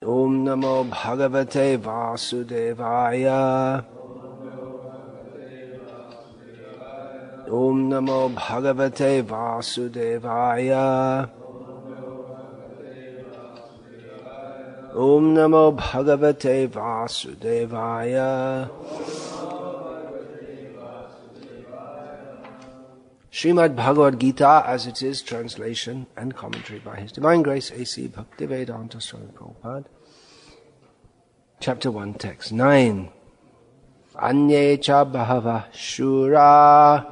Om Namo Bhagavate Vasudevaya. Om Namo Bhagavate Vasudevaya. Om Namo Bhagavate Vasudevaya. Srimad Bhagavad-gita as it is, translation and commentary by His Divine Grace A.C. Bhaktivedanta Swami Prabhupada. Chapter 1, Text 9. Anye cha bhava shura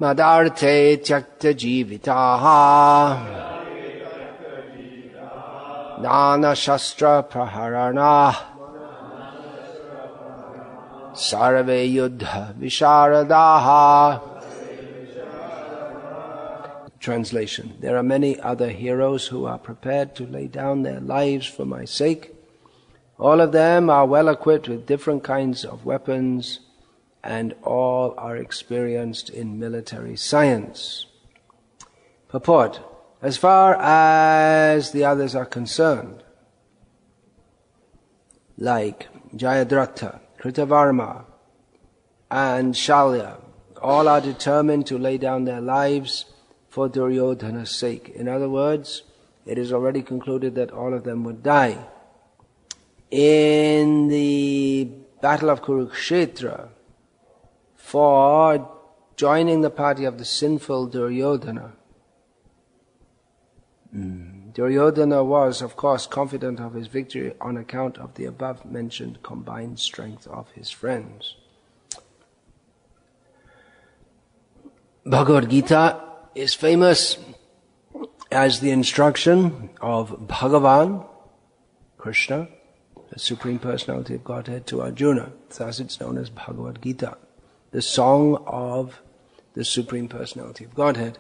madarte tyakta jivitaha nana shastra praharana sarve yuddha visharadaha. Translation. There are many other heroes who are prepared to lay down their lives for my sake. All of them are well equipped with different kinds of weapons, and all are experienced in military science. Purport. As far as the others are concerned, like Jayadratha, Kritavarma, and Shalya, all are determined to lay down their lives for Duryodhana's sake. In other words, it is already concluded that all of them would die. In the battle of Kurukshetra, for joining the party of the sinful Duryodhana, Duryodhana was, of course, confident of his victory on account of the above-mentioned combined strength of his friends. Bhagavad-gita is famous as the instruction of Bhagavan, Krishna, the Supreme Personality of Godhead, to Arjuna. Thus it's known as Bhagavad-gita, the song of the Supreme Personality of Godhead.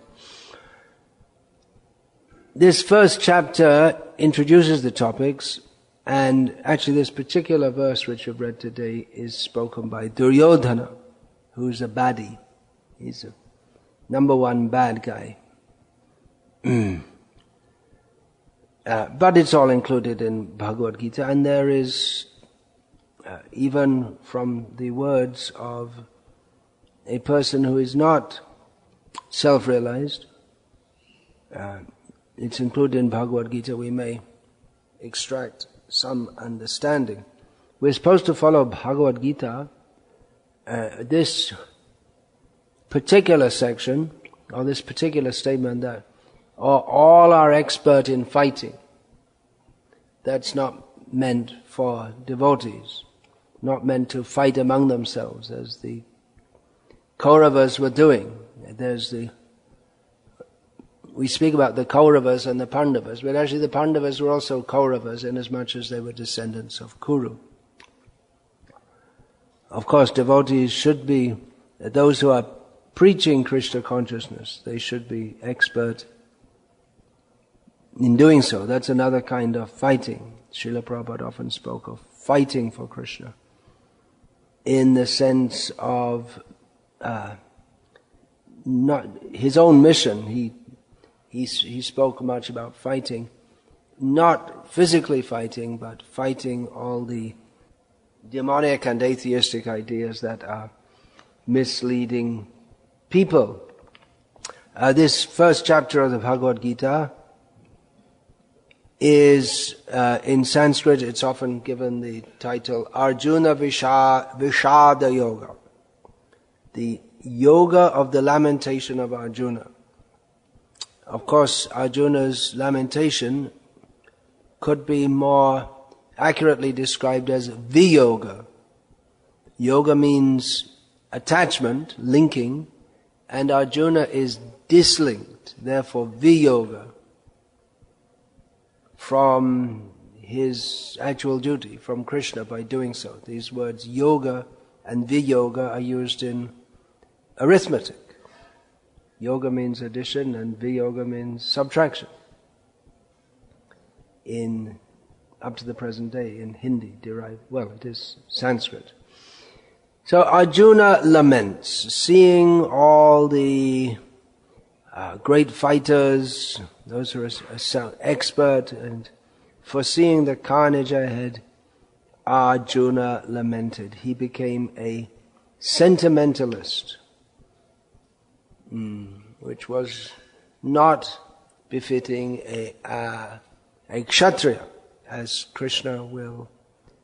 This first chapter introduces the topics, and actually this particular verse which we've read today is spoken by Duryodhana, who's a baddie. He's a number one bad guy. But it's all included in Bhagavad-gita, and there is, even from the words of a person who is not self-realized, it's included in Bhagavad-gita, we may extract some understanding. We're supposed to follow Bhagavad-gita, this particular section, or this particular statement that all are expert in fighting. That's not meant for devotees, not meant to fight among themselves as the Kauravas were doing. We speak about the Kauravas and the Pandavas, but actually the Pandavas were also Kauravas in as much as they were descendants of Kuru. Of course, devotees should be, those who are preaching Krishna consciousness, they should be expert in doing so. That's another kind of fighting. Srila Prabhupada often spoke of fighting for Krishna in the sense of not his own mission. He spoke much about fighting, not physically fighting, but fighting all the demonic and atheistic ideas that are misleading people. This first chapter of the Bhagavad-gita is, in Sanskrit, it's often given the title Arjuna Vishada Yoga, the yoga of the lamentation of Arjuna. Of course, Arjuna's lamentation could be more accurately described as Viyoga. Yoga means attachment, linking, and Arjuna is dislinked, therefore Viyoga, from his actual duty, from Krishna by doing so. These words yoga and Viyoga are used in arithmetic. Yoga means addition and Viyoga means subtraction. Up to the present day, in Hindi, it is Sanskrit. So Arjuna laments, seeing all the great fighters those who are expert and foreseeing the carnage ahead, Arjuna lamented. He became a sentimentalist, which was not befitting a kshatriya, as Krishna will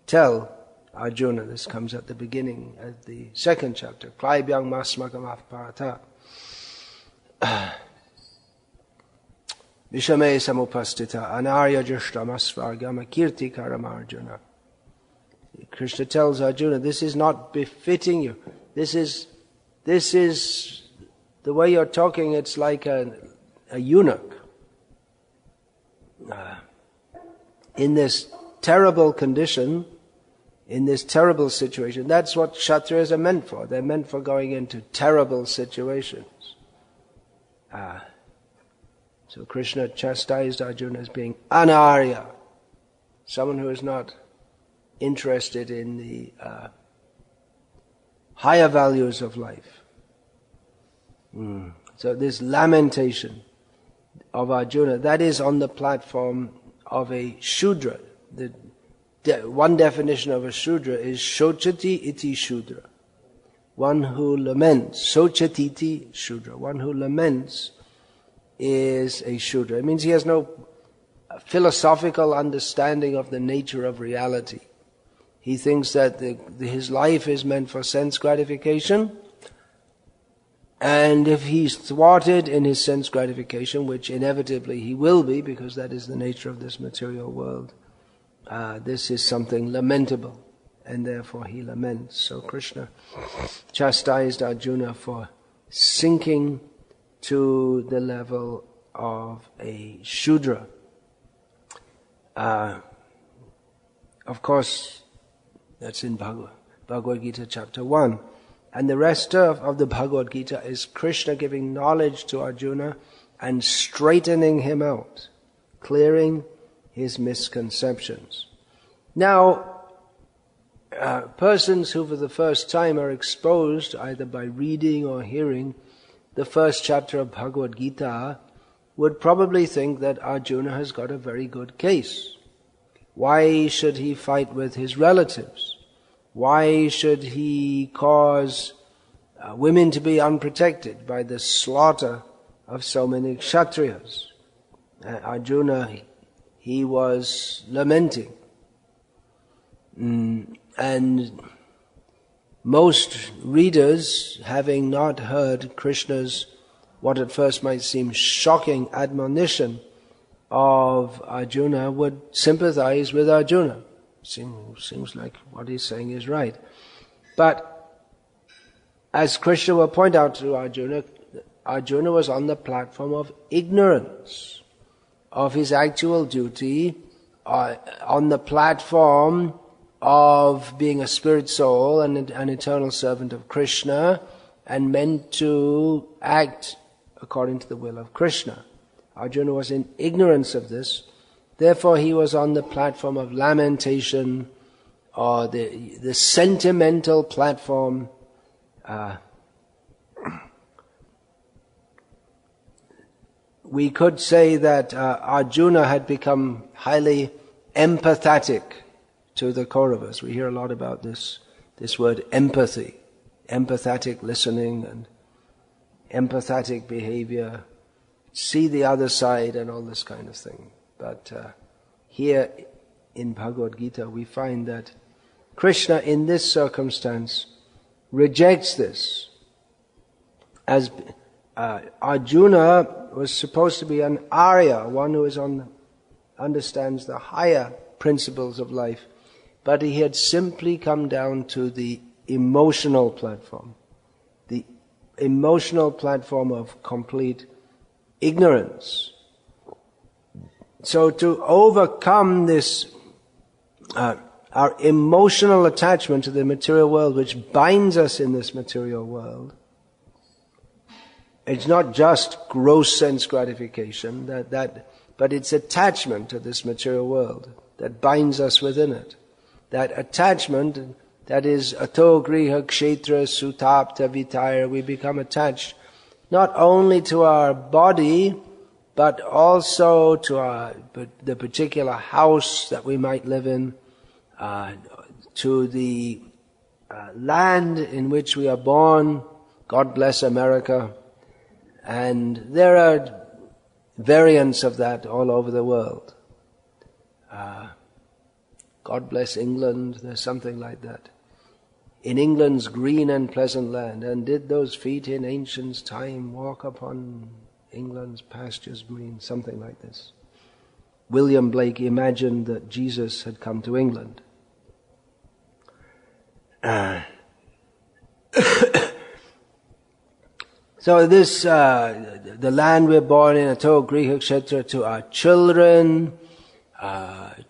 tell Arjuna. This comes at the beginning of the second chapter. Klaibhyang masmakam apparata Vishame samupastita anarya jashtamasvargama kirti karamarjuna. Krishna tells Arjuna, this is not befitting you. This is the way you're talking, it's like a eunuch. In this terrible condition, in this terrible situation, that's what kshatriyas are meant for. They're meant for going into terrible situations. So Krishna chastised Arjuna as being anarya, someone who is not interested in the higher values of life. So this lamentation of Arjuna, that is on the platform of a Shudra. One definition of a Shudra is Shochati iti Shudra. One who laments. Sochati Shudra. One who laments is a Shudra. It means he has no philosophical understanding of the nature of reality. He thinks that his life is meant for sense gratification, and if he's thwarted in his sense gratification, which inevitably he will be, because that is the nature of this material world, this is something lamentable, and therefore he laments. So Krishna chastised Arjuna for sinking to the level of a Shudra. Of course, that's in Bhagavad-gita chapter 1. And the rest of the Bhagavad-gita is Krishna giving knowledge to Arjuna and straightening him out, clearing his misconceptions. Now, persons who for the first time are exposed, either by reading or hearing, the first chapter of Bhagavad-gita, would probably think that Arjuna has got a very good case. Why should he fight with his relatives? Why should he cause women to be unprotected by the slaughter of so many kshatriyas? Arjuna, he was lamenting. And most readers, having not heard Krishna's, what at first might seem shocking admonition of Arjuna, would sympathize with Arjuna. Seems like what he's saying is right. But as Krishna will point out to Arjuna, Arjuna was on the platform of ignorance of his actual duty, on the platform of being a spirit soul and an eternal servant of Krishna, and meant to act according to the will of Krishna. Arjuna was in ignorance of this. Therefore, he was on the platform of lamentation, or the sentimental platform. We could say that Arjuna had become highly empathetic to the Kauravas. We hear a lot about this word empathy, empathetic listening and empathetic behavior, see the other side and all this kind of thing. But here in Bhagavad-gita we find that Krishna in this circumstance rejects this. As Arjuna was supposed to be an Arya, one who understands the higher principles of life, but he had simply come down to the emotional platform of complete ignorance. So to overcome this, our emotional attachment to the material world, which binds us in this material world, it's not just gross sense gratification, but it's attachment to this material world that binds us within it. That attachment, that is ato griha kshetra sutapta vitaya, we become attached not only to our body, but also to the particular house that we might live in, to the land in which we are born. God bless America. And there are variants of that all over the world. God bless England, there's something like that. In England's green and pleasant land, and did those feet in ancients' time walk upon England's pastures green, something like this. William Blake imagined that Jesus had come to England. So this, the land we're born in, Ato Griha Kshetra, to our children,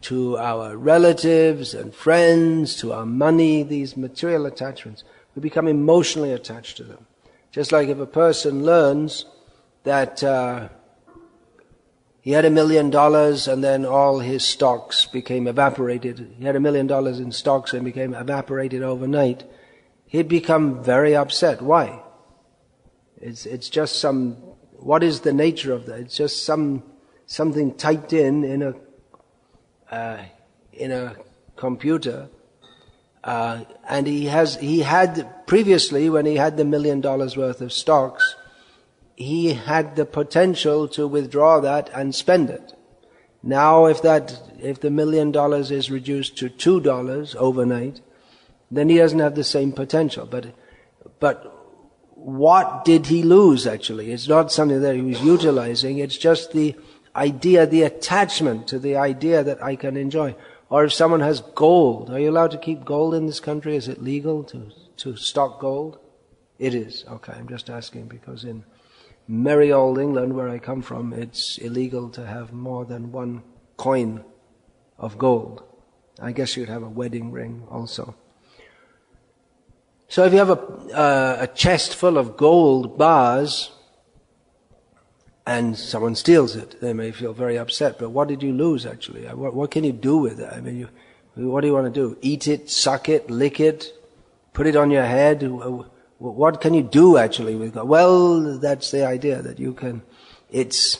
to our relatives and friends, to our money, these material attachments, we become emotionally attached to them. Just like if a person learns that he had $1 million and then all his stocks became evaporated. He had $1 million in stocks and became evaporated overnight. He'd become very upset. Why? It's just what is the nature of that? It's just something typed in a computer. And he had previously, when he had the $1 million worth of stocks, he had the potential to withdraw that and spend it. Now if the $1 million is reduced to $2 overnight, then he doesn't have the same potential. But what did he lose actually? It's not something that he was utilizing, it's just the idea, the attachment to the idea that I can enjoy. Or if someone has gold, are you allowed to keep gold in this country? Is it legal to stock gold? It is. Okay, I'm just asking because in merry old England, where I come from, it's illegal to have more than one coin of gold. I guess you'd have a wedding ring also. So if you have a chest full of gold bars and someone steals it, they may feel very upset. But what did you lose actually? What can you do with it? I mean, what do you want to do? Eat it, suck it, lick it, put it on your head? What can you do actually with God? Well, that's the idea that you can. It's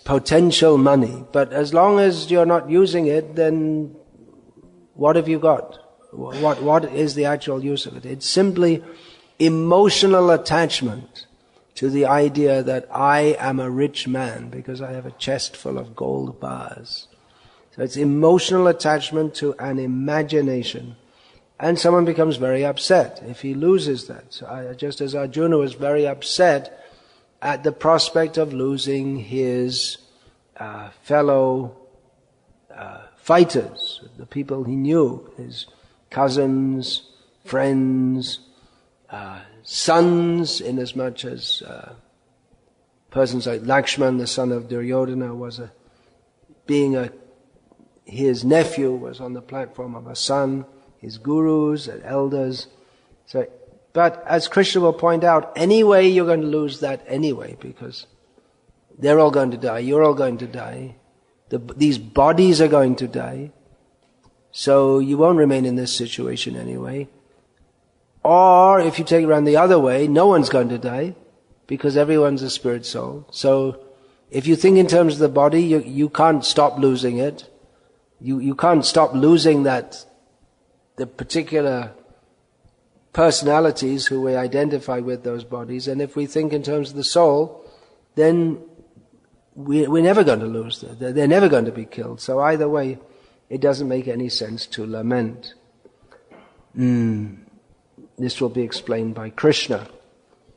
potential money, but as long as you're not using it, then what have you got? What is the actual use of it? It's simply emotional attachment to the idea that I am a rich man because I have a chest full of gold bars. So it's emotional attachment to an imagination. And someone becomes very upset if he loses that. So just as Arjuna was very upset at the prospect of losing his fellow fighters, the people he knew, his cousins, friends, sons, inasmuch as persons like Lakshman, the son of Duryodhana, his nephew was on the platform of a son, his gurus and elders. But as Krishna will point out, anyway you're going to lose that anyway, because they're all going to die, you're all going to die, these bodies are going to die, so you won't remain in this situation anyway. Or if you take it around the other way, no one's going to die, because everyone's a spirit soul. So if you think in terms of the body, you can't stop losing it. You can't stop losing the particular personalities who we identify with those bodies. And if we think in terms of the soul, then we're never going to lose them. They're never going to be killed. So either way, it doesn't make any sense to lament. This will be explained by Krishna.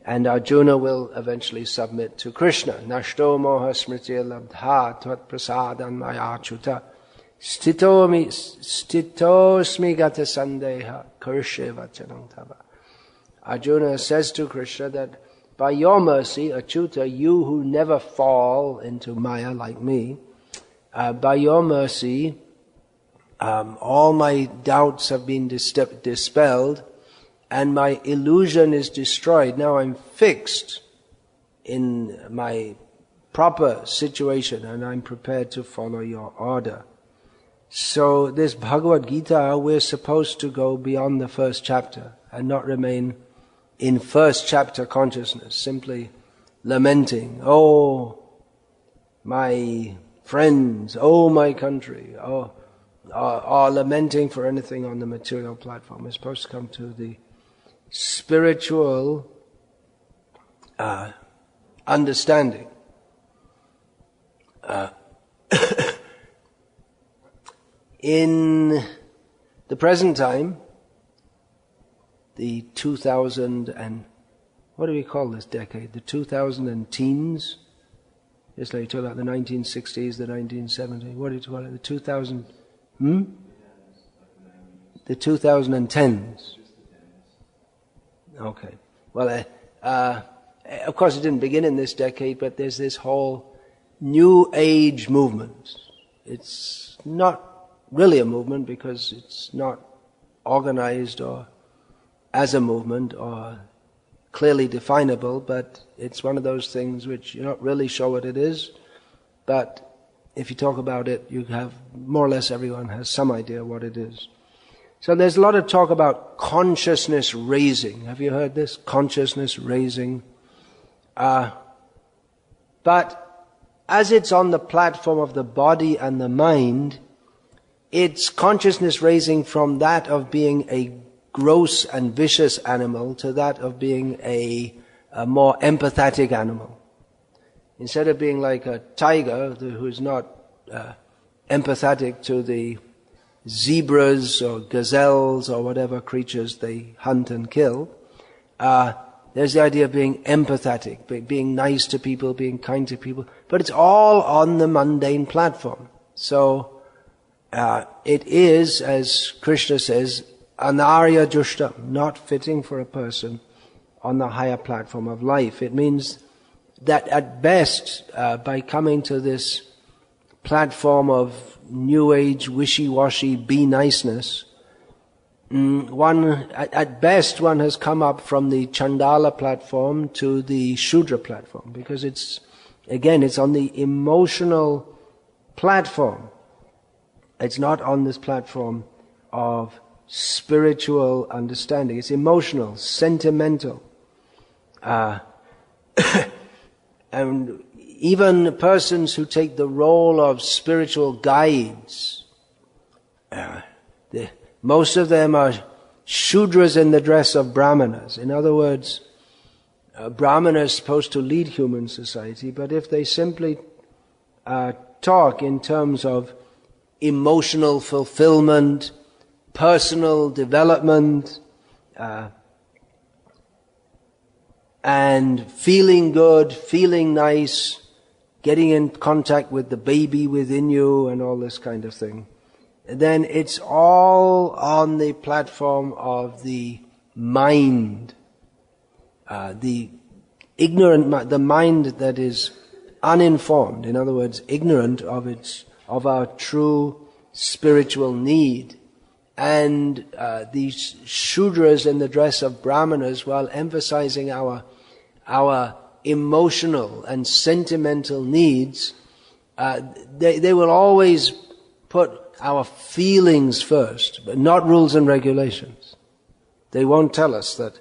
And Arjuna will eventually submit to Krishna. Nashto moha smritya labdha tvat prasadan mayachuta stitosmi gata sandeha kurshe vachanam tava. Arjuna says to Krishna that by your mercy, Achyuta, you who never fall into Maya like me, by your mercy, all my doubts have been dispelled and my illusion is destroyed. Now I'm fixed in my proper situation and I'm prepared to follow your order. So this Bhagavad-gita, we're supposed to go beyond the first chapter and not remain in first chapter consciousness, simply lamenting, oh, my friends, oh my country, are lamenting for anything on the material platform. We're supposed to come to the spiritual understanding. In the present time, the 2000 and what do we call this decade? The 2000 and teens? Just like you talk about the 1960s, the 1970s. What do you call it? The 2000? The 2010s. Okay. Well, of course, it didn't begin in this decade, but there's this whole New Age movement. It's not really a movement because it's not organized or as a movement or clearly definable, but it's one of those things which you're not really sure what it is, but if you talk about it, you have more or less everyone has some idea what it is. So there's a lot of talk about consciousness raising. Have you heard this? Consciousness raising. But as it's on the platform of the body and the mind, it's consciousness raising from that of being a gross and vicious animal to that of being a more empathetic animal. Instead of being like a tiger who's not empathetic to the zebras or gazelles or whatever creatures they hunt and kill, there's the idea of being empathetic, being nice to people, being kind to people, but it's all on the mundane platform. So it is, as Krishna says, anarya jushtam, not fitting for a person on the higher platform of life. It means that at best, by coming to this platform of New Age, wishy-washy, be-niceness, at best one has come up from the Chandala platform to the Shudra platform, because it's on the emotional platform. It's not on this platform of spiritual understanding. It's emotional, sentimental. And even persons who take the role of spiritual guides, most of them are Shudras in the dress of Brahmanas. In other words, Brahmana is supposed to lead human society, but if they simply talk in terms of emotional fulfillment, personal development, and feeling good, feeling nice, getting in contact with the baby within you and all this kind of thing, then it's all on the platform of the mind, the ignorant, the mind that is uninformed, in other words, ignorant of our true spiritual need. And these Shudras in the dress of Brahmanas, while emphasizing our emotional and sentimental needs, they will always put our feelings first, but not rules and regulations. They won't tell us that,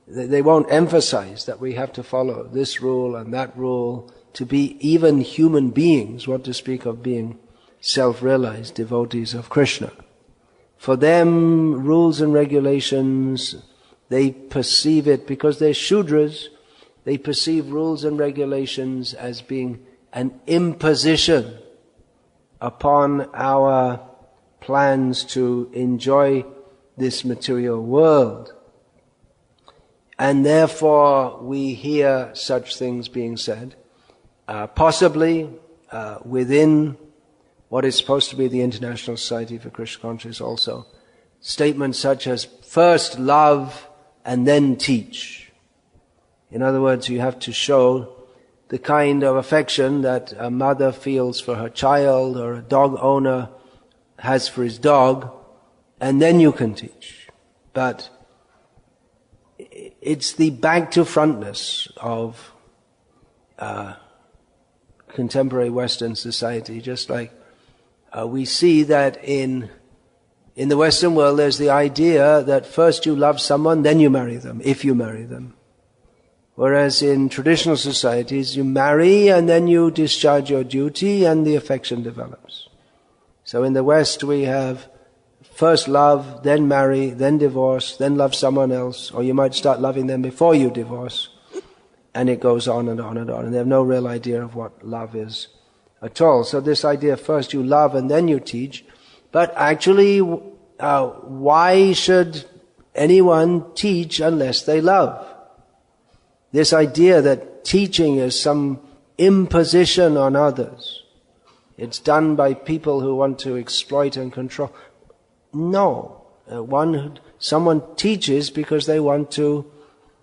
they won't emphasize that we have to follow this rule and that rule to be even human beings, what to speak of being self-realized devotees of Krishna. For them, rules and regulations, they perceive it, because they're Shudras, they perceive rules and regulations as being an imposition upon our plans to enjoy this material world. And therefore we hear such things being said, possibly within what is supposed to be the International Society for Krishna Consciousness also. Statements such as, first love and then teach. In other words, you have to show the kind of affection that a mother feels for her child or a dog owner has for his dog, and then you can teach. But it's the back to frontness of contemporary Western society, just like we see that in the Western world there's the idea that first you love someone, then you marry them, if you marry them. Whereas in traditional societies, you marry and then you discharge your duty and the affection develops. So in the West we have first love, then marry, then divorce, then love someone else, or you might start loving them before you divorce. And it goes on and on and on, and they have no real idea of what love is at all. So this idea, first you love and then you teach, but actually, why should anyone teach unless they love? This idea that teaching is some imposition on others, it's done by people who want to exploit and control. No, someone teaches because they want to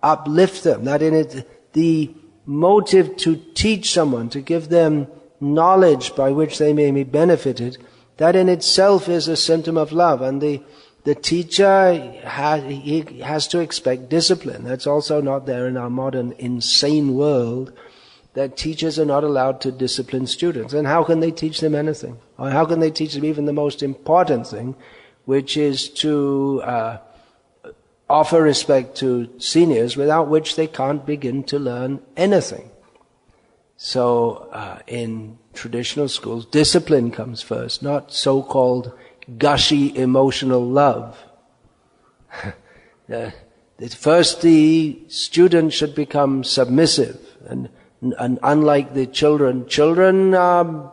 uplift them. That in it, the motive to teach someone, to give them knowledge by which they may be benefited, that in itself is a symptom of love. And the teacher has to expect discipline. That's also not there in our modern insane world, that teachers are not allowed to discipline students. And how can they teach them anything? Or how can they teach them even the most important thing, which is to offer respect to seniors, without which they can't begin to learn anything. So in traditional schools, discipline comes first, not so-called gushy emotional love. First the student should become submissive, and unlike the children are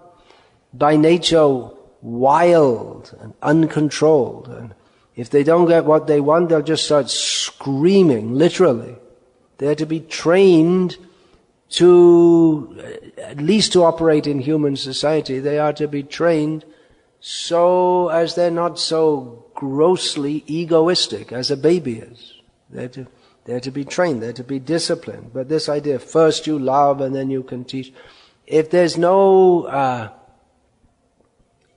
by nature wild and uncontrolled, and if they don't get what they want, they'll just start screaming, literally. They're to be trained to, at least to operate in human society, they are to be trained so as they're not so grossly egoistic as a baby is. They're to be trained, they're to be disciplined. But this idea, first you love and then you can teach. If there's no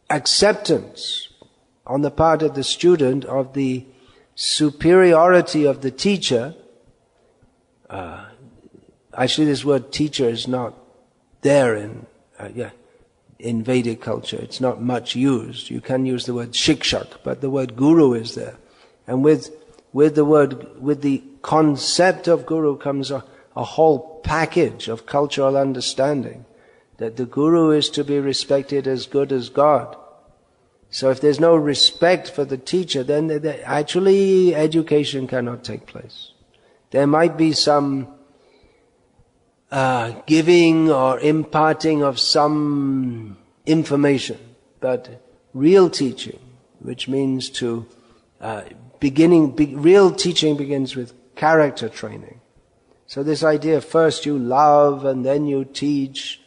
acceptance on the part of the student of the superiority of the teacher, actually this word teacher is not there in Vedic culture. It's not much used. You can use the word shikshak, but the word guru is there. And with the concept of guru comes a whole package of cultural understanding, that the guru is to be respected as good as God. So if there's no respect for the teacher, then actually education cannot take place. There might be some giving or imparting of some information, but real teaching, which means to real teaching begins with character training. So this idea, first you love and then you teach,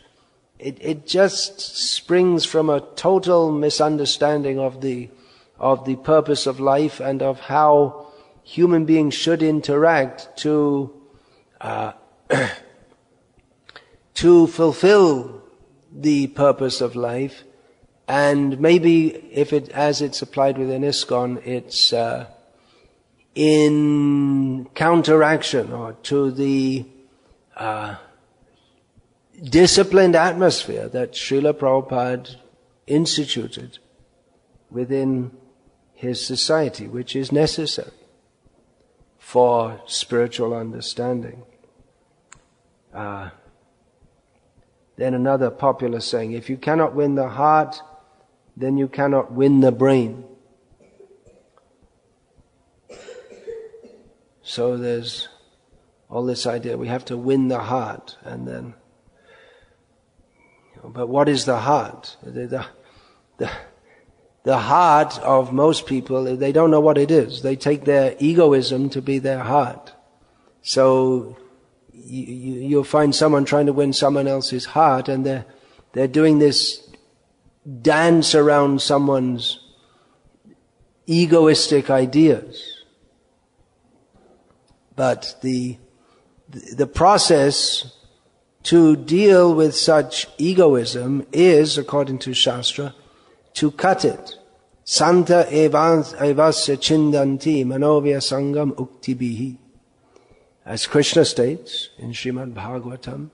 it just springs from a total misunderstanding of the purpose of life and of how human beings should interact to fulfill the purpose of life. And maybe as it's applied within ISKCON, it's in counteraction or to the disciplined atmosphere that Srila Prabhupada instituted within his society, which is necessary for spiritual understanding. Then another popular saying, if you cannot win the heart, then you cannot win the brain. So there's all this idea, we have to win the heart, and then, but what is the heart? The heart of most people, they don't know what it is. They take their egoism to be their heart. So you'll find someone trying to win someone else's heart, and they're doing this dance around someone's egoistic ideas. But the process to deal with such egoism is, according to Shastra, to cut it. Santa evasya chindanti manovya sangam uktibihi. As Krishna states in Srimad Bhagavatam,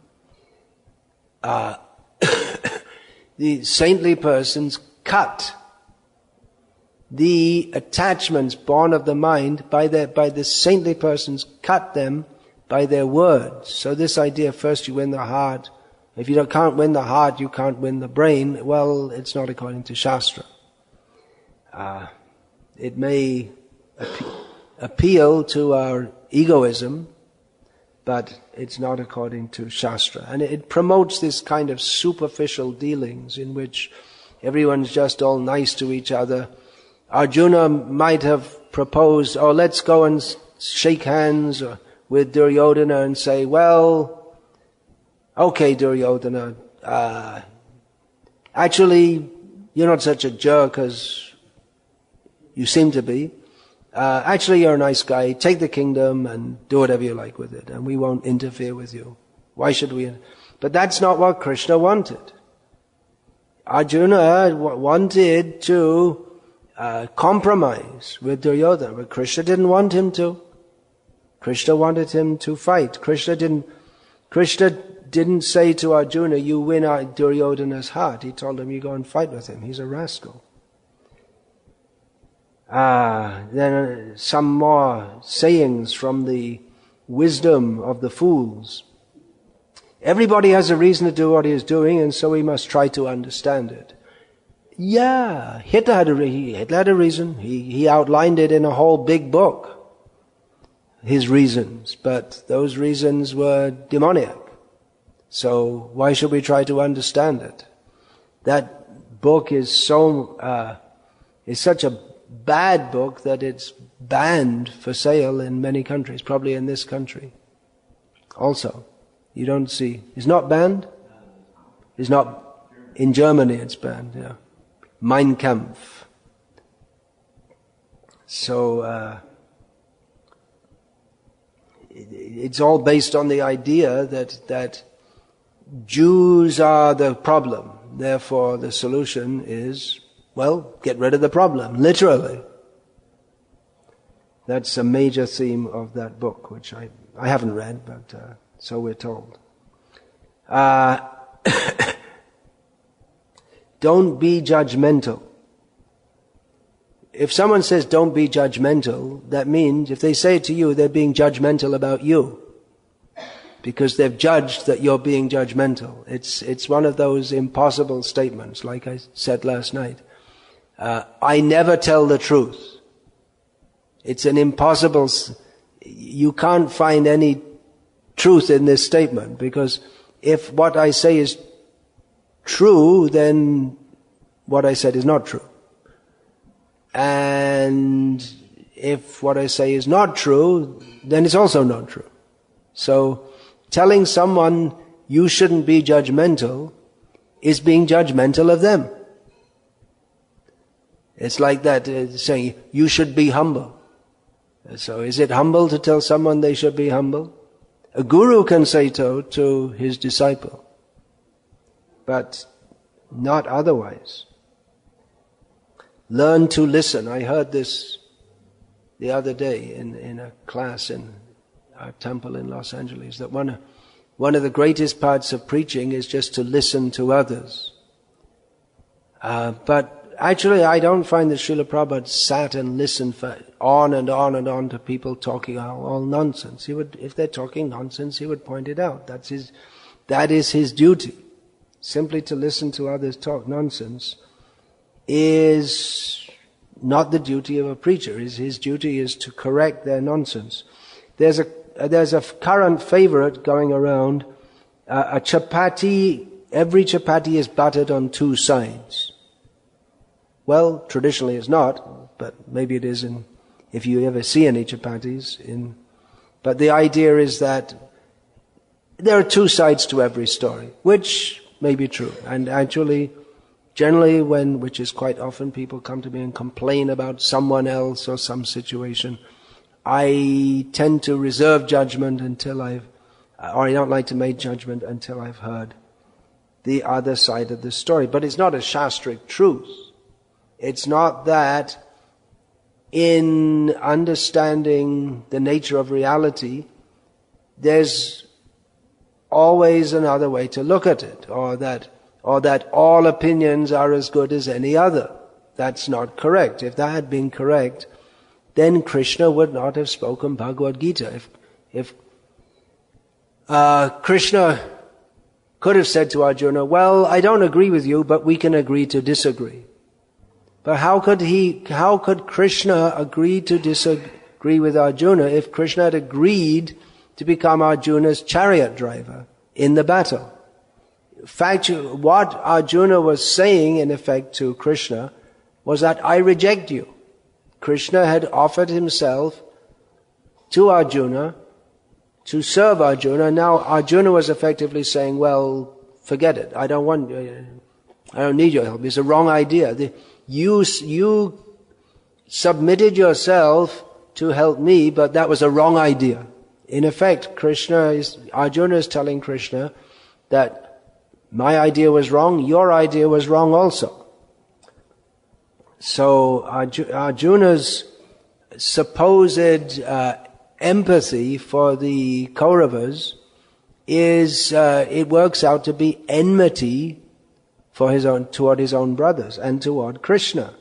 the saintly persons cut the attachments born of the mind by the saintly persons cut them by their words. So this idea, first you win the heart. If you can't win the heart, you can't win the brain. Well, it's not according to Shastra. It may appeal to our egoism, but it's not according to Shastra. And it promotes this kind of superficial dealings in which everyone's just all nice to each other. Arjuna might have proposed, oh, let's go and shake hands with Duryodhana and say, well, okay, Duryodhana, actually, you're not such a jerk as you seem to be. Actually, you're a nice guy. Take the kingdom and do whatever you like with it, and we won't interfere with you. Why should we? But that's not what Krishna wanted. Arjuna wanted to compromise with Duryodhana, but Krishna didn't want him to. Krishna wanted him to fight. Krishna didn't say to Arjuna, you win Duryodhana's heart. He told him, you go and fight with him. He's a rascal. Then some more sayings from the wisdom of the fools. Everybody has a reason to do what he is doing, and so we must try to understand it. Yeah, Hitler had a reason. He outlined it in a whole big book, his reasons, but those reasons were demoniac. So why should we try to understand it? That book is such a bad book that it's banned for sale in many countries, probably in this country also. You don't see, it's not banned? It's not, in Germany it's banned, yeah. Mein Kampf. So, it's all based on the idea that Jews are the problem. Therefore the solution is, well, get rid of the problem, literally. That's a major theme of that book, which I haven't read, but so we're told. Don't be judgmental. If someone says don't be judgmental, that means if they say it to you, they're being judgmental about you. Because they've judged that you're being judgmental. It's one of those impossible statements, like I said last night. I never tell the truth. It's an impossible, you can't find any truth in this statement, because if what I say is true, then what I said is not true. And if what I say is not true, then it's also not true. So telling someone you shouldn't be judgmental is being judgmental of them. It's like that, saying you should be humble. So is it humble to tell someone they should be humble? A guru can say so to his disciple, but not otherwise. Learn to listen. I heard this the other day in a class in our temple in Los Angeles, that one of the greatest parts of preaching is just to listen to others. But actually, I don't find that Srila Prabhupada sat and listened for on and on and on to people talking all nonsense. If they're talking nonsense, he would point it out. That is his duty. Simply to listen to others talk nonsense is not the duty of a preacher. His duty is to correct their nonsense. There's a current favorite going around. A chapati, every chapati is buttered on two sides. Well, traditionally it's not, but maybe it is if you ever see any chapatis. But the idea is that there are two sides to every story, which may be true. And actually, generally which is quite often, people come to me and complain about someone else or some situation, I tend to reserve judgment until I don't like to make judgment until I've heard the other side of the story. But it's not a shastric truth. It's not that in understanding the nature of reality, there's always another way to look at it, or that all opinions are as good as any other. That's not correct. If that had been correct, then Krishna would not have spoken Bhagavad-gita. If Krishna could have said to Arjuna, well, I don't agree with you, but we can agree to disagree. But how could Krishna agree to disagree with Arjuna if Krishna had agreed to become Arjuna's chariot driver in the battle? In fact, what Arjuna was saying, in effect, to Krishna was that I reject you. Krishna had offered himself to Arjuna to serve Arjuna. Now Arjuna was effectively saying, well, forget it. I don't need your help. It's a wrong idea. You submitted yourself to help me, but that was a wrong idea. In effect, Arjuna is telling Krishna that my idea was wrong, your idea was wrong also. So Arjuna's supposed empathy for the Kauravas it works out to be enmity toward his own brothers and toward Krishna.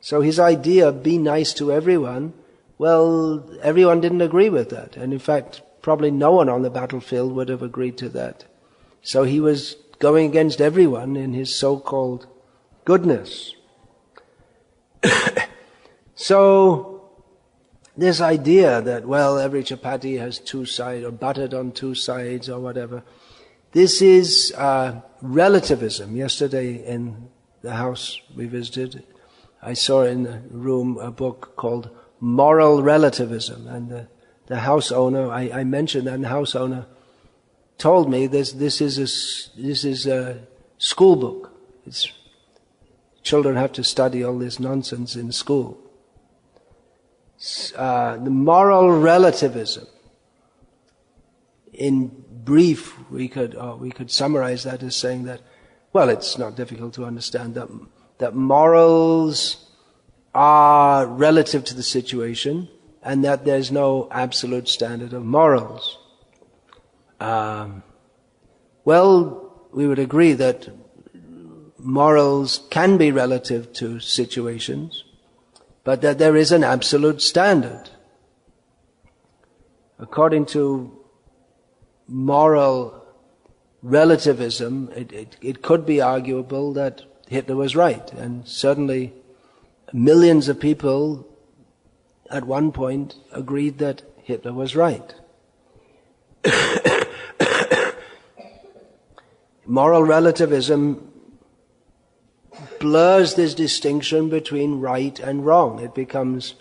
So his idea, be nice to everyone, well, everyone didn't agree with that. And in fact, probably no one on the battlefield would have agreed to that. So he was going against everyone in his so-called goodness. So this idea that, well, every chapati has two sides, or buttered on two sides, or whatever, this is relativism. Yesterday in the house we visited, I saw in the room a book called Moral Relativism, and the house owner, I mentioned that, and the house owner told me this is a school book. Children have to study all this nonsense in school. The moral relativism. In brief, we could summarize that as saying that, well, it's not difficult to understand that morals are relative to the situation, and that there's no absolute standard of morals. Well, we would agree that morals can be relative to situations, but that there is an absolute standard. According to moral relativism, it could be arguable that Hitler was right, and certainly millions of people at one point agreed that Hitler was right. Moral relativism blurs this distinction between right and wrong. It becomes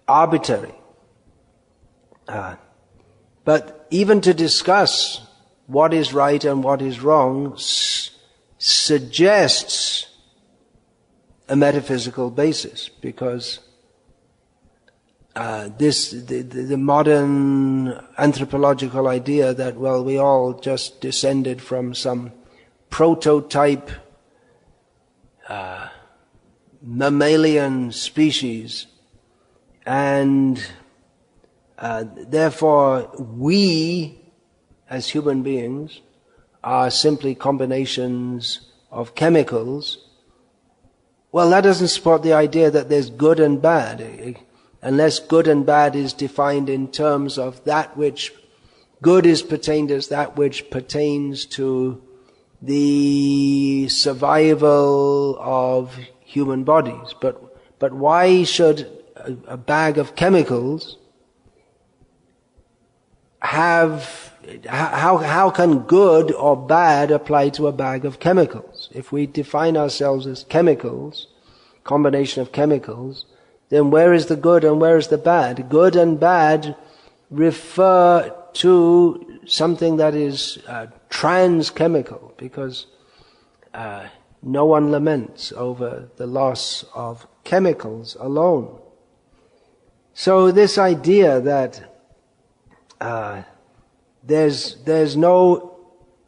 arbitrary. But even to discuss what is right and what is wrong suggests a metaphysical basis, because the modern anthropological idea that, well, we all just descended from some prototype mammalian species, and therefore we as human beings are simply combinations of chemicals. Well, that doesn't support the idea that there's good and bad, unless good and bad is defined in terms of that which good is pertained as that which pertains to the survival of human bodies. But why should a bag of chemicals have, how can good or bad apply to a bag of chemicals? If we define ourselves as chemicals, combination of chemicals, then where is the good and where is the bad? Good and bad refer to something that is trans-chemical, because no one laments over the loss of chemicals alone. So this idea that there's no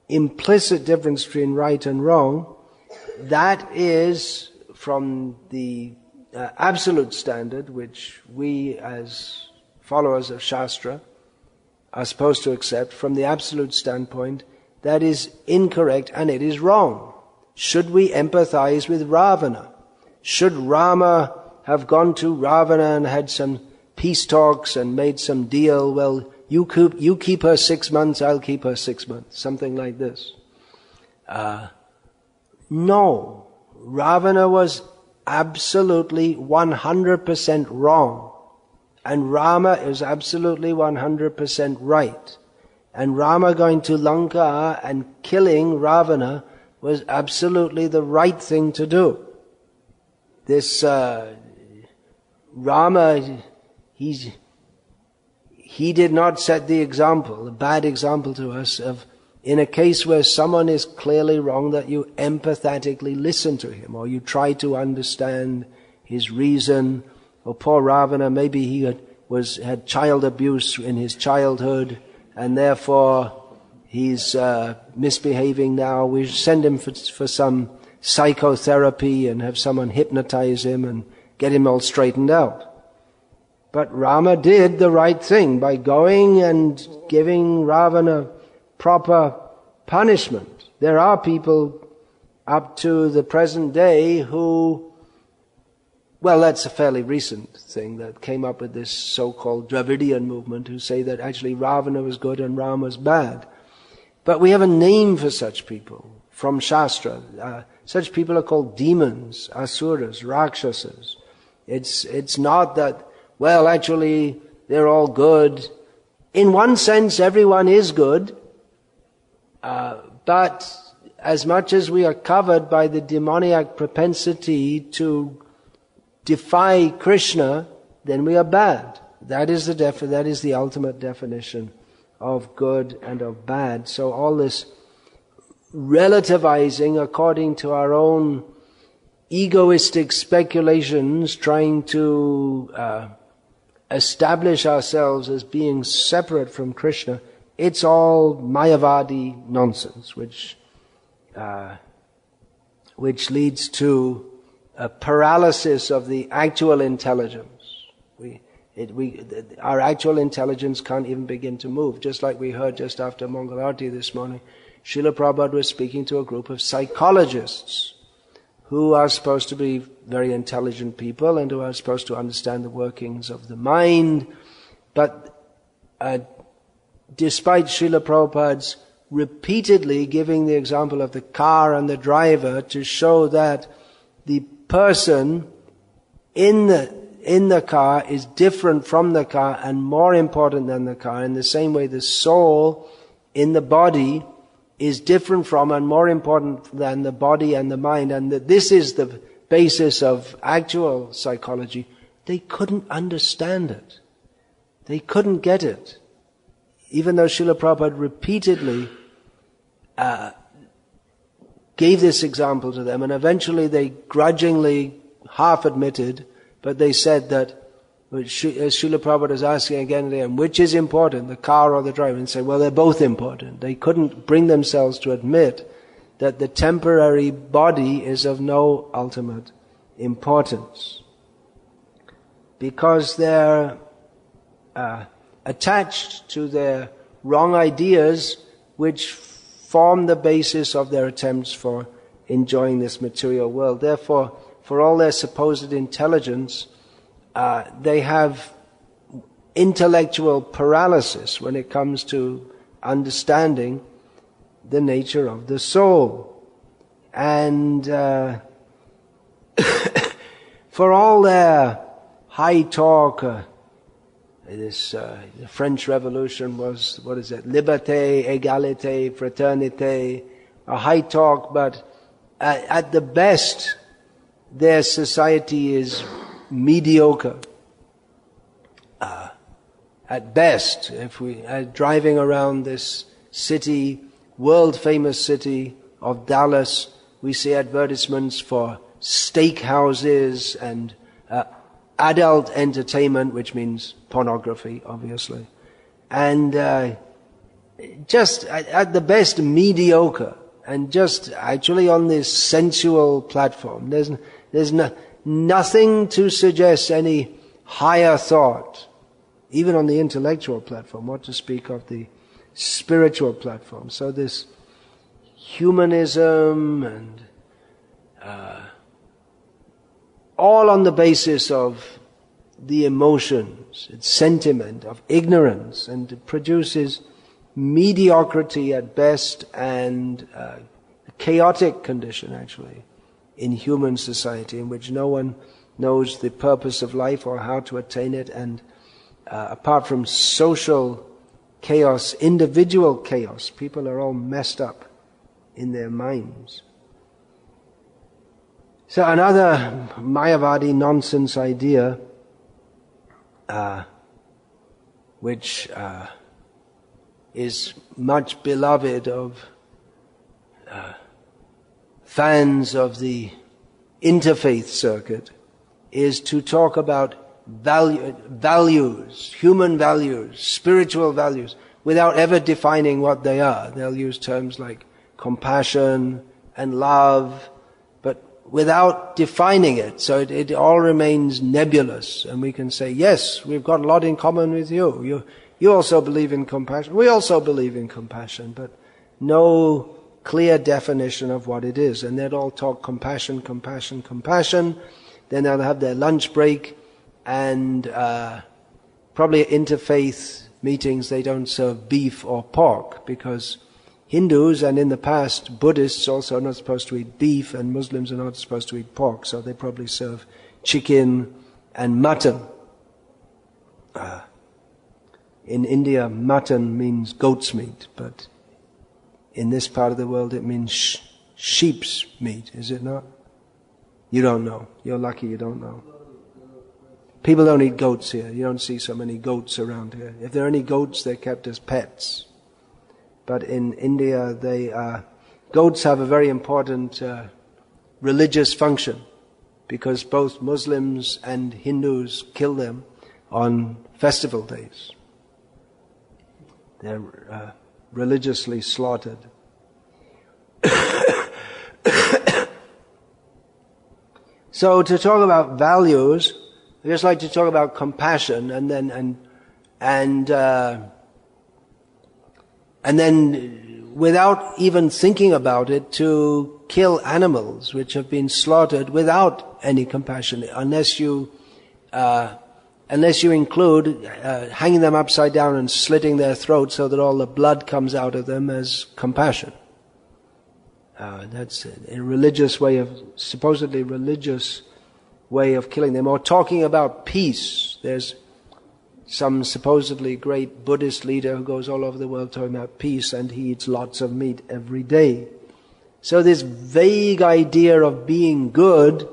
implicit difference between right and wrong, that is from the absolute standard, which we as followers of Shastra are supposed to accept. From the absolute standpoint, that is incorrect and it is wrong. Should we empathize with Ravana? Should Rama have gone to Ravana and had some peace talks and made some deal? Well, You keep her 6 months, I'll keep her 6 months. Something like this. No. Ravana was absolutely 100% wrong. And Rama is absolutely 100% right. And Rama going to Lanka and killing Ravana was absolutely the right thing to do. This Rama, he did not set the example, a bad example to us of, in a case where someone is clearly wrong, that you empathetically listen to him, or you try to understand his reason. Or poor Ravana, maybe he had child abuse in his childhood, and therefore he's misbehaving now. We send him for some psychotherapy and have someone hypnotize him and get him all straightened out. But Rama did the right thing by going and giving Ravana proper punishment. There are people up to the present day who, well, that's a fairly recent thing that came up with this so-called Dravidian movement, who say that actually Ravana was good and Rama was bad. But we have a name for such people from Shastra. Such people are called demons, asuras, rakshasas. It's not that, well, actually they're all good. In one sense, everyone is good. But as much as we are covered by the demoniac propensity to defy Krishna, then we are bad. That is the ultimate definition of good and of bad. So all this relativizing according to our own egoistic speculations, trying to establish ourselves as being separate from Krishna, it's all Mayavadi nonsense, which leads to a paralysis of the actual intelligence. Our actual intelligence can't even begin to move. Just like we heard just after Mangalarti this morning, Srila Prabhupada was speaking to a group of psychologists who are supposed to be very intelligent people and who are supposed to understand the workings of the mind. But despite Srila Prabhupada's repeatedly giving the example of the car and the driver to show that the person in the car is different from the car and more important than the car, in the same way the soul in the body is different from and more important than the body and the mind, and that this is the basis of actual psychology, they couldn't understand it. They couldn't get it. Even though Srila Prabhupada repeatedly gave this example to them, and eventually they grudgingly half admitted, but they said that, as Srila Prabhupada is asking again and again, which is important, the car or the driver? And say, well, they're both important. They couldn't bring themselves to admit that the temporary body is of no ultimate importance. Because they're attached to their wrong ideas, which form the basis of their attempts for enjoying this material world. Therefore, for all their supposed intelligence, they have intellectual paralysis when it comes to understanding the nature of the soul. And for all their high talk, the French Revolution was, liberté, égalité, fraternité, a high talk, but at the best, their society is mediocre. At best, if we are driving around this city, world-famous city of Dallas, we see advertisements for steakhouses and adult entertainment, which means pornography, obviously. And just at the best mediocre, and just actually on this sensual platform. There's nothing to suggest any higher thought, even on the intellectual platform, what to speak of the spiritual platform. So this humanism and all on the basis of the emotions, its sentiment of ignorance, and it produces mediocrity at best and a chaotic condition actually in human society in which no one knows the purpose of life or how to attain it, and apart from social chaos, individual chaos, people are all messed up in their minds. So another Mayavadi nonsense idea which is much beloved of fans of the interfaith circuit is to talk about values, human values, spiritual values, without ever defining what they are. They'll use terms like compassion and love, but without defining it. So it all remains nebulous, and we can say, yes, we've got a lot in common with you. You also believe in compassion. We also believe in compassion, but no clear definition of what it is. And they'd all talk compassion, compassion, compassion. Then they'll have their lunch break, and probably at interfaith meetings they don't serve beef or pork, because Hindus and in the past Buddhists also are not supposed to eat beef, and Muslims are not supposed to eat pork, so they probably serve chicken and mutton. In India, mutton means goat's meat, but in this part of the world it means sheep's meat, is it not? You don't know. You're lucky you don't know. People don't eat goats here. You don't see so many goats around here. If there are any goats, they're kept as pets. But in India, goats have a very important religious function, because both Muslims and Hindus kill them on festival days. They're religiously slaughtered. So to talk about values, I just like to talk about compassion, and then without even thinking about it, to kill animals which have been slaughtered without any compassion, unless you include hanging them upside down and slitting their throats so that all the blood comes out of them as compassion. That's a religious way of, supposedly religious way of killing them. Or talking about peace. There's some supposedly great Buddhist leader who goes all over the world talking about peace, and he eats lots of meat every day. So this vague idea of being good,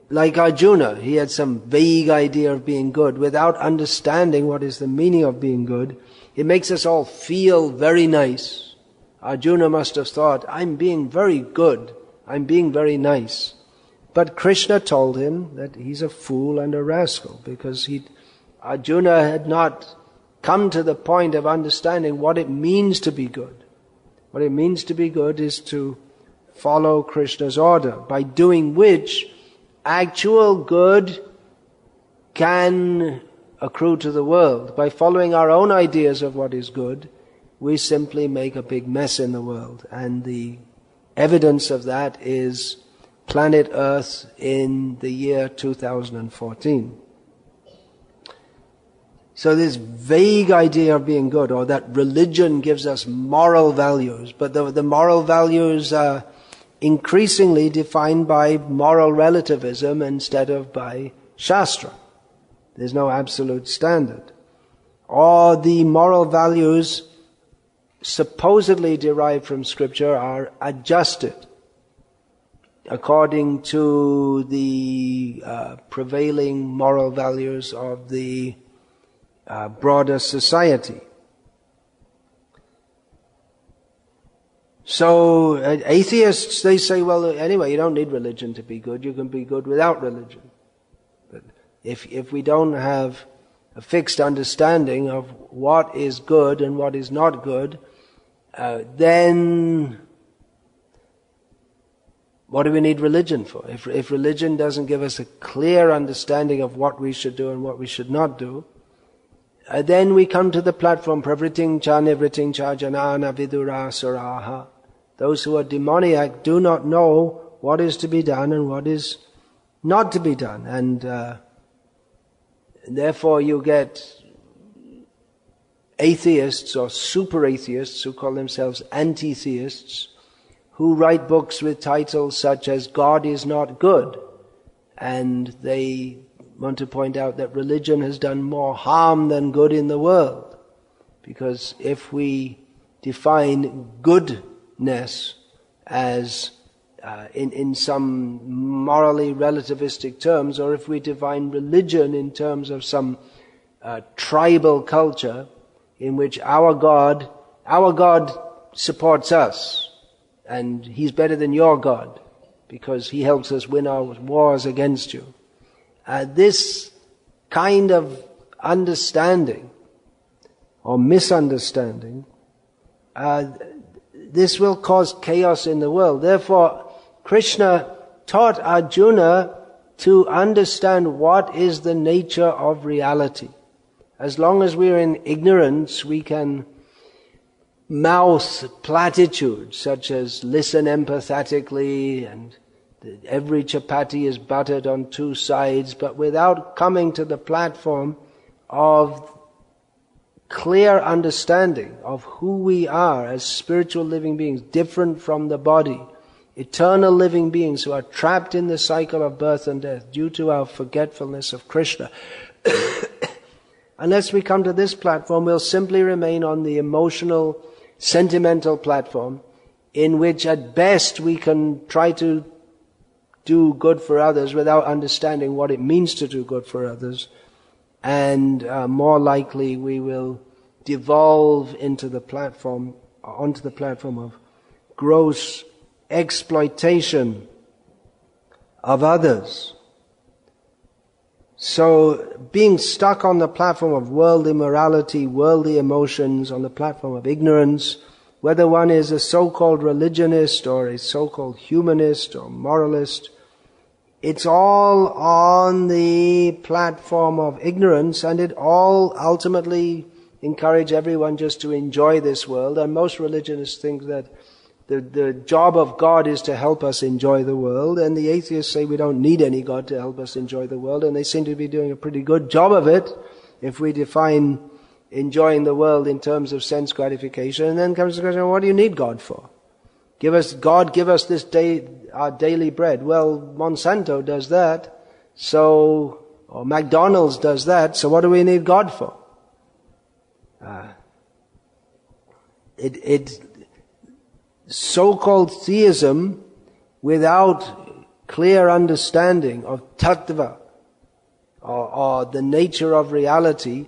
like Arjuna, he had some vague idea of being good without understanding what is the meaning of being good. It makes us all feel very nice. Arjuna must have thought, I'm being very good, I'm being very nice. But Krishna told him that he's a fool and a rascal, because Arjuna had not come to the point of understanding what it means to be good. What it means to be good is to follow Krishna's order, by doing which actual good can accrue to the world. By following our own ideas of what is good, we simply make a big mess in the world. And the evidence of that is planet Earth in the year 2014. So this vague idea of being good, or that religion gives us moral values, but the moral values are increasingly defined by moral relativism instead of by Shastra. There's no absolute standard. Or the moral values supposedly derived from Scripture are adjusted according to the prevailing moral values of the broader society. So atheists, they say, well, anyway, you don't need religion to be good. You can be good without religion. But if we don't have a fixed understanding of what is good and what is not good, then what do we need religion for? If religion doesn't give us a clear understanding of what we should do and what we should not do, then we come to the platform, pravriting cha nivriting cha janana vidura suraha. Those who are demoniac do not know what is to be done and what is not to be done. And Therefore you get atheists or super atheists who call themselves anti-theists, who write books with titles such as God is not good, and they want to point out that religion has done more harm than good in the world, because if we define goodness as in some morally relativistic terms, or if we define religion in terms of some tribal culture in which our God supports us, and He's better than your God because He helps us win our wars against you. This kind of understanding or misunderstanding, this will cause chaos in the world. Therefore, Krishna taught Arjuna to understand what is the nature of reality. As long as we are in ignorance, we can mouth platitudes such as listen empathetically and every chapati is buttered on two sides, but without coming to the platform of clear understanding of who we are as spiritual living beings, different from the body, eternal living beings who are trapped in the cycle of birth and death due to our forgetfulness of Krishna. Unless we come to this platform, we'll simply remain on the emotional, sentimental platform, in which at best we can try to do good for others without understanding what it means to do good for others. And more likely we will devolve onto the platform of gross exploitation of others. So being stuck on the platform of worldly morality, worldly emotions, on the platform of ignorance, whether one is a so-called religionist or a so-called humanist or moralist, it's all on the platform of ignorance, and it all ultimately encourage everyone just to enjoy this world. And most religionists think that the job of God is to help us enjoy the world, and the atheists say we don't need any God to help us enjoy the world, and they seem to be doing a pretty good job of it if we define enjoying the world in terms of sense gratification. And then comes the question, what do you need God for? Give us this day our daily bread. Well, Monsanto does that, or McDonald's does that, so what do we need God for? So-called theism without clear understanding of tattva, or the nature of reality,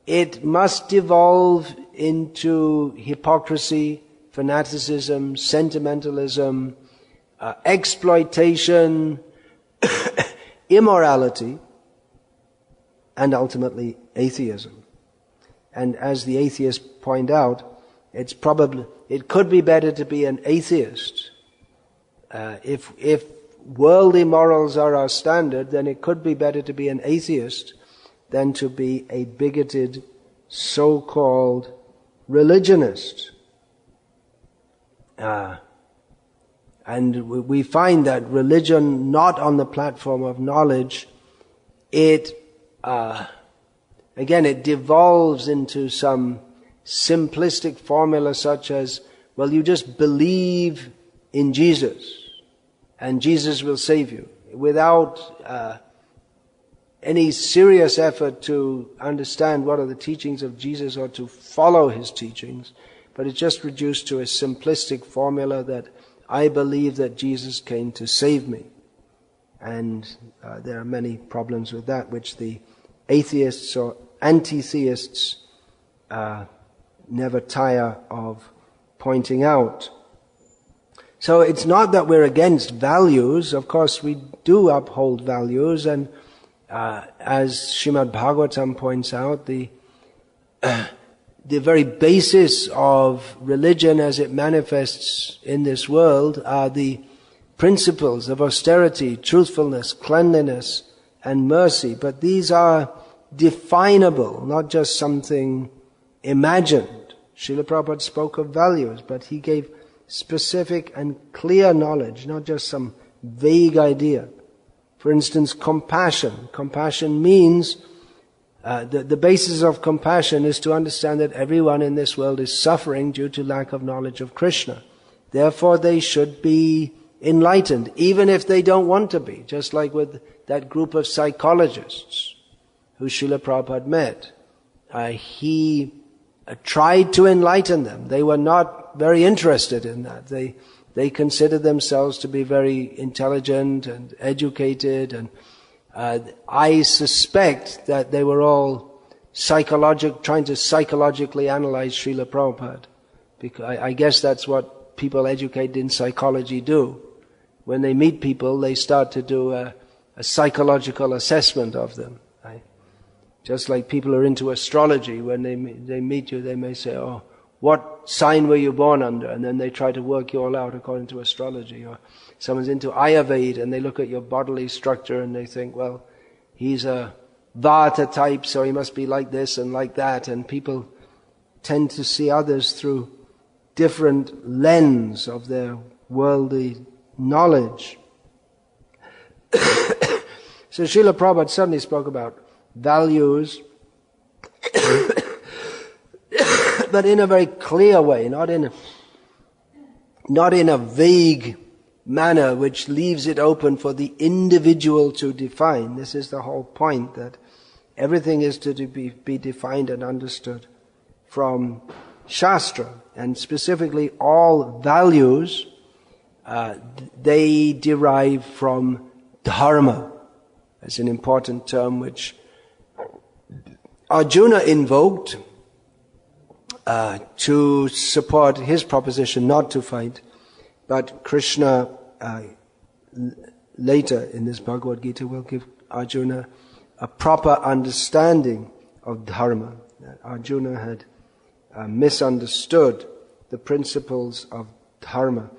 it must devolve into hypocrisy, fanaticism, sentimentalism, exploitation, immorality, and ultimately atheism. And as the atheists point out, it could be better to be an atheist. If worldly morals are our standard, then it could be better to be an atheist than to be a bigoted so-called religionist. And we find that religion not on the platform of knowledge, it devolves into some simplistic formula such as, well, you just believe in Jesus and Jesus will save you, without any serious effort to understand what are the teachings of Jesus or to follow His teachings. But it's just reduced to a simplistic formula that I believe that Jesus came to save me. And there are many problems with that, which the atheists or anti-theists never tire of pointing out. So it's not that we're against values. Of course, we do uphold values, and as Srimad Bhagavatam points out, the very basis of religion as it manifests in this world are the principles of austerity, truthfulness, cleanliness, and mercy. But these are definable, not just something imagined. Srila Prabhupada spoke of values, but he gave specific and clear knowledge, not just some vague idea. For instance, compassion. Compassion means The basis of compassion is to understand that everyone in this world is suffering due to lack of knowledge of Krishna. Therefore they should be enlightened, even if they don't want to be. Just like with that group of psychologists who Srila Prabhupada met. He tried to enlighten them. They were not very interested in that. They considered themselves to be very intelligent and educated, and I suspect that they were all trying to psychologically analyze Srila Prabhupada. Because I guess that's what people educated in psychology do. When they meet people, they start to do a psychological assessment of them. Right? Just like people are into astrology, when they meet you, they may say, "Oh, what sign were you born under?" And then they try to work you all out according to astrology. Or someone's into Ayurveda and they look at your bodily structure and they think, well, he's a Vata type, so he must be like this and like that. And people tend to see others through different lens of their worldly knowledge. So Srila Prabhupada suddenly spoke about values, but in a very clear way, not in a vague manner which leaves it open for the individual to define. This is the whole point, that everything is to be defined and understood from Shastra, and specifically all values, they derive from dharma. It's an important term which Arjuna invoked to support his proposition not to fight, but Krishna later in this Bhagavad-gita will give Arjuna a proper understanding of dharma. Arjuna had misunderstood the principles of dharma.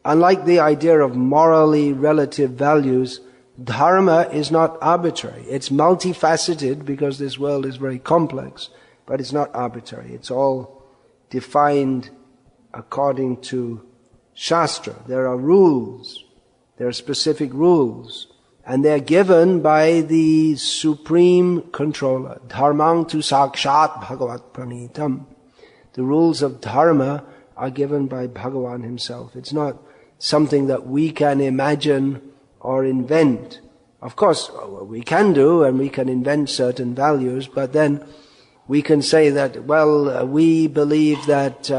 Unlike the idea of morally relative values, dharma is not arbitrary. It's multifaceted because this world is very complex, but it's not arbitrary. It's all defined according to Shastra. There are rules. There are specific rules. And they're given by the supreme controller. Dharmang tu sakshat bhagavat pranitam. The rules of dharma are given by Bhagavan himself. It's not something that we can imagine or invent. Of course, we can do, and we can invent certain values, but then we can say that, well, we believe that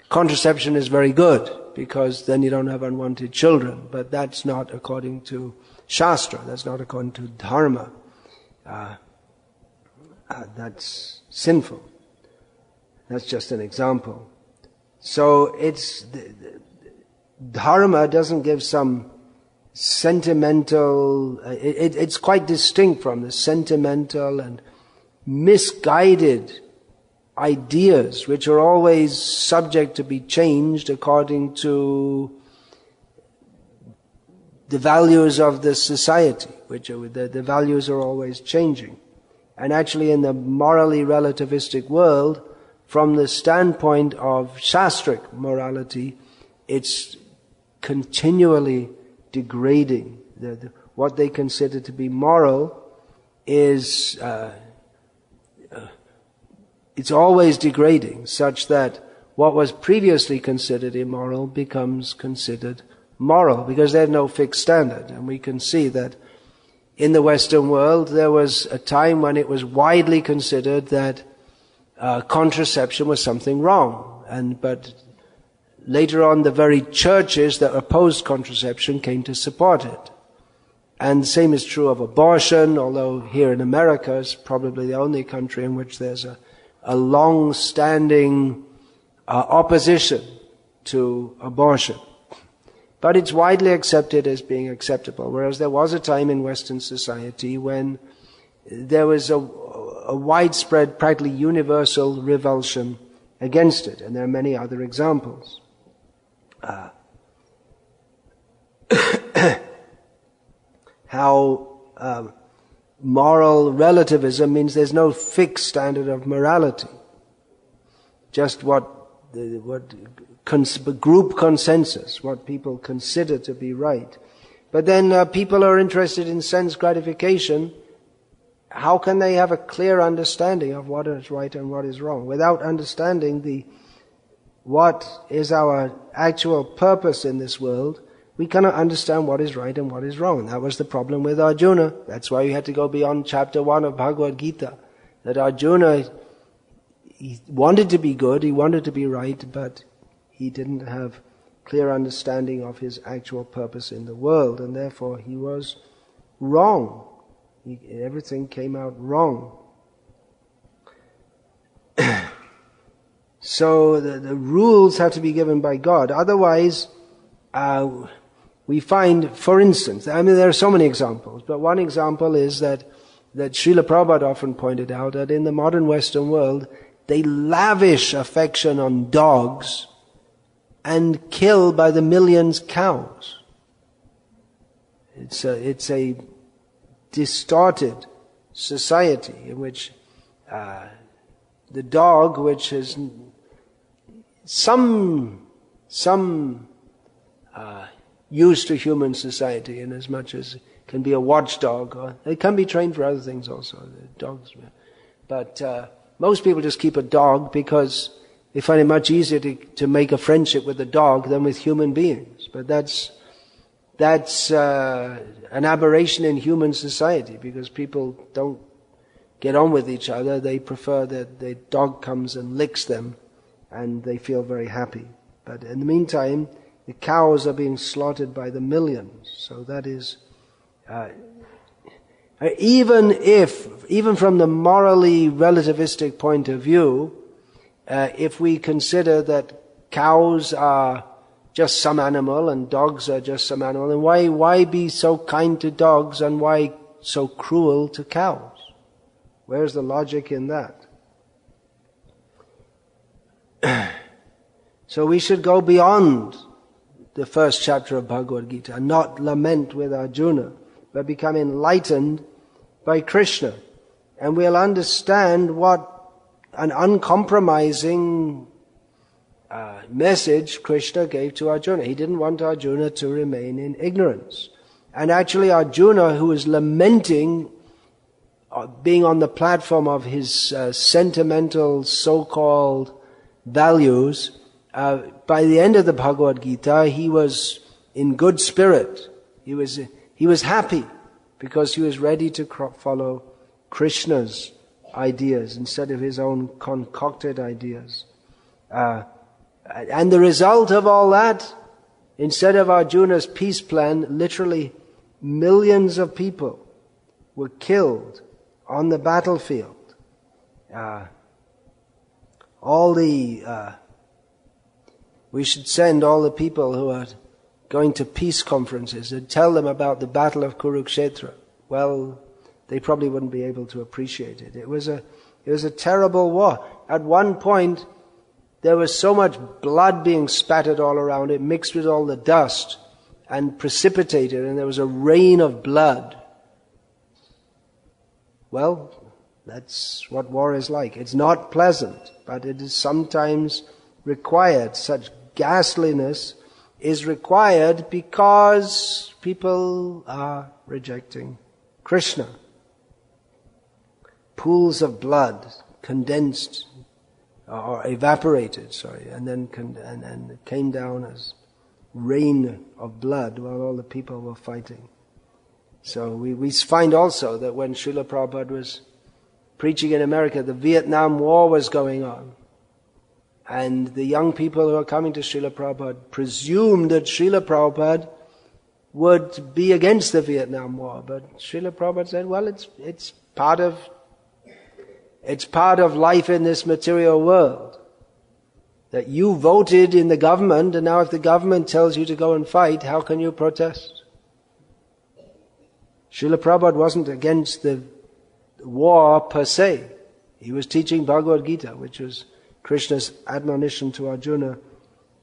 contraception is very good, because then you don't have unwanted children. But that's not according to Shastra, that's not according to Dharma. That's sinful. That's just an example. So Dharma doesn't give some sentimental, it's quite distinct from the sentimental and misguided ideas which are always subject to be changed according to the values of the society, which are, the values are always changing. And actually in the morally relativistic world, from the standpoint of Shastric morality, it's continually degrading. What they consider to be moral is it's always degrading, such that what was previously considered immoral becomes considered moral, because they have no fixed standard. And we can see that in the Western world there was a time when it was widely considered that contraception was something wrong, but later on the very churches that opposed contraception came to support it. And the same is true of abortion, although here in America is probably the only country in which there's a long-standing opposition to abortion. But it's widely accepted as being acceptable, whereas there was a time in Western society when there was a widespread, practically universal revulsion against it, and there are many other examples. How moral relativism means there's no fixed standard of morality, just what group consensus, what people consider to be right. But then people are interested in sense gratification, how can they have a clear understanding of what is right and what is wrong? Without understanding what is our actual purpose in this world, we cannot understand what is right and what is wrong. And that was the problem with Arjuna. That's why we had to go beyond chapter 1 of Bhagavad-gita. That Arjuna, he wanted to be good, he wanted to be right, but he didn't have clear understanding of his actual purpose in the world, and therefore he was wrong. Everything came out wrong. So the rules have to be given by God. Otherwise, we find, for instance, there are so many examples, but one example is that Srila Prabhupada often pointed out that in the modern Western world, they lavish affection on dogs and kill by the millions cows. It's a distorted society in which the dog, which has some use to human society, in as much as can be a watchdog, or it can be trained for other things also, the dogs. But most people just keep a dog because they find it much easier to make a friendship with a dog than with human beings. But that's an aberration in human society, because people don't get on with each other. They prefer that the dog comes and licks them, and they feel very happy. But in the meantime, the cows are being slaughtered by the millions. So that is, even from the morally relativistic point of view, if we consider that cows are just some animal and dogs are just some animal, then why be so kind to dogs and why so cruel to cows? Where's the logic in that? So we should go beyond the first chapter of Bhagavad-gita and not lament with Arjuna, but become enlightened by Krishna. And we'll understand what an uncompromising message Krishna gave to Arjuna. He didn't want Arjuna to remain in ignorance. And actually Arjuna, who is lamenting being on the platform of his sentimental so-called values, by the end of the Bhagavad-gita, he was in good spirit. He was happy because he was ready to follow Krishna's ideas instead of his own concocted ideas. And the result of all that, instead of Arjuna's peace plan, literally millions of people were killed on the battlefield. We should send all the people who are going to peace conferences and tell them about the battle of Kurukshetra. Well, they probably wouldn't be able to appreciate it. It was a terrible war. At one point, there was so much blood being spattered all around it, mixed with all the dust and precipitated, and there was a rain of blood. Well, that's what war is like. It's not pleasant, but it is sometimes required. Such ghastliness is required because people are rejecting Krishna. Pools of blood condensed or evaporated, and then and it came down as rain of blood while all the people were fighting. So we find also that when Srila Prabhupada was preaching in America, the Vietnam War was going on. And the young people who are coming to Srila Prabhupada presumed that Srila Prabhupada would be against the Vietnam War. But Srila Prabhupada said, well, it's part of life in this material world. That you voted in the government, and now if the government tells you to go and fight, how can you protest? Srila Prabhupada wasn't against the war per se. He was teaching Bhagavad-gita, which was Krishna's admonition to Arjuna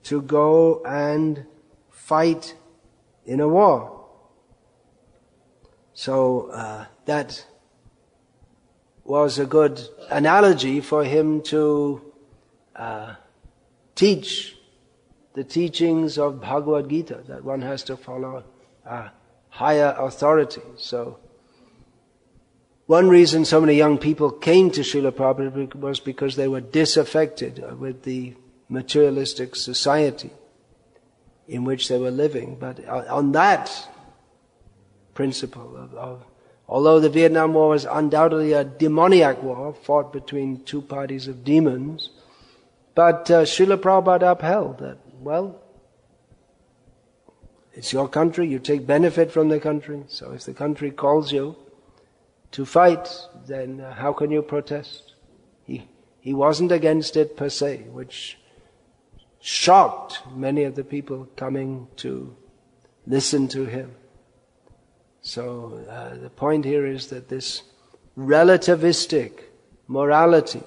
to go and fight in a war. So that was a good analogy for him to teach the teachings of Bhagavad-gita, that one has to follow higher authority. So One reason so many young people came to Srila Prabhupada was because they were disaffected with the materialistic society in which they were living. But on that principle of although the Vietnam War was undoubtedly a demoniac war, fought between two parties of demons, but Srila Prabhupada upheld that, well, it's your country, you take benefit from the country, so if the country calls you to fight, then how can you protest? He wasn't against it per se, which shocked many of the people coming to listen to him. So the point here is that this relativistic morality,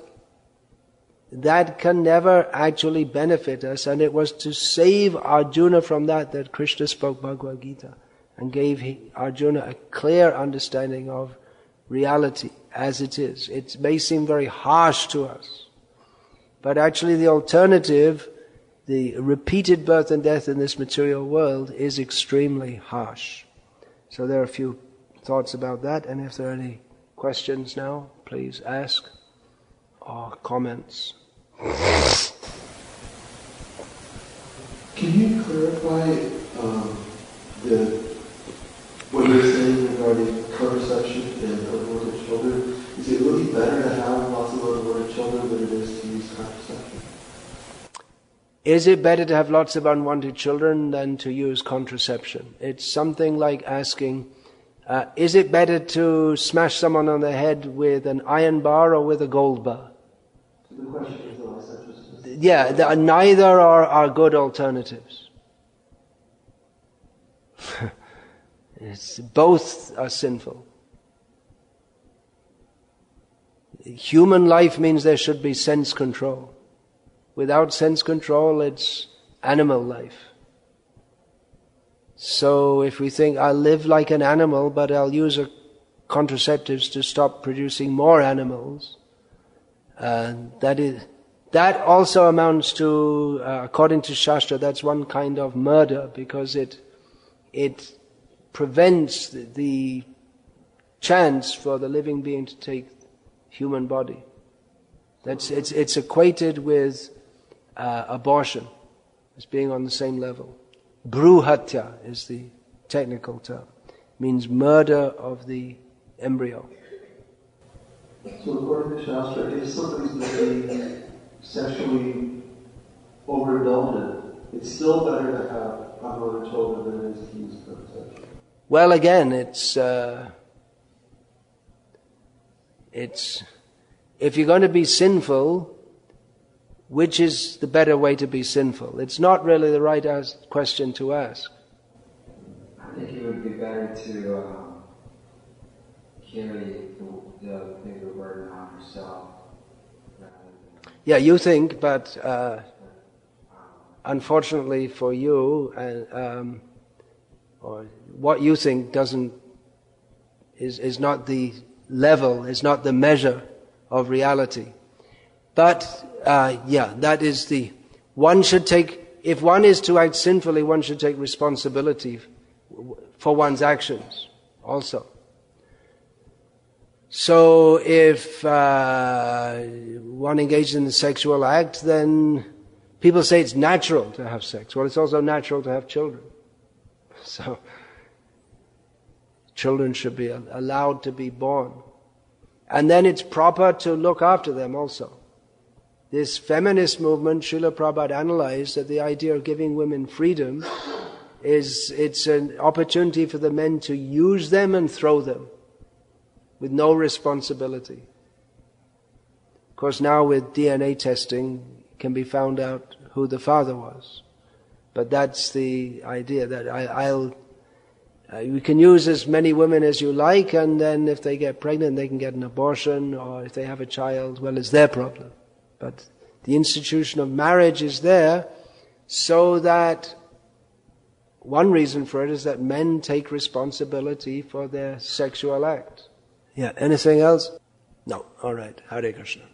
that can never actually benefit us, and it was to save Arjuna from that Krishna spoke Bhagavad-gita and gave Arjuna a clear understanding of reality as it is. It may seem very harsh to us, but actually the alternative, the repeated birth and death in this material world, is extremely harsh. So there are a few thoughts about that, and if there are any questions now, please ask, or comments. Can you clarify what you're saying regarding contraception and unwanted children? Is it really better to have lots of unwanted children than it is to use contraception? Is it better to have lots of unwanted children than to use contraception? It's something like asking, is it better to smash someone on the head with an iron bar or with a gold bar? The question is yeah, neither are good alternatives. Both are sinful. Human life means there should be sense control. Without sense control, it's animal life. So if we think, I'll live like an animal, but I'll use contraceptives to stop producing more animals, that also amounts to, according to Shastra, that's one kind of murder, because it prevents the chance for the living being to take human body. It's equated with abortion as being on the same level. Bhru-hatya is the technical term. It means murder of the embryo. So according to Shastra, if somebody's being sexually overindulgent, it's still better to have unwanted children than it is to use contraception. Well, again, it's if you're going to be sinful, which is the better way to be sinful? It's not really the right question to ask. I think it would be better to carry the bigger burden on yourself. Yeah, you think, but unfortunately for you, or what you think is not the level, is not the measure of reality. But that is one should take, if one is to act sinfully, one should take responsibility for one's actions also. So if one engages in the sexual act, then people say it's natural to have sex. Well, it's also natural to have children. So children should be allowed to be born. And then it's proper to look after them also. This feminist movement, Srila Prabhupada analyzed that the idea of giving women freedom it's an opportunity for the men to use them and throw them with no responsibility. Of course, now with DNA testing, it can be found out who the father was. But that's the idea, that you can use as many women as you like, and then if they get pregnant, they can get an abortion, or if they have a child, well, it's their problem. But the institution of marriage is there so that one reason for it is that men take responsibility for their sexual act. Yeah, anything else? No. All right. Hare Krishna.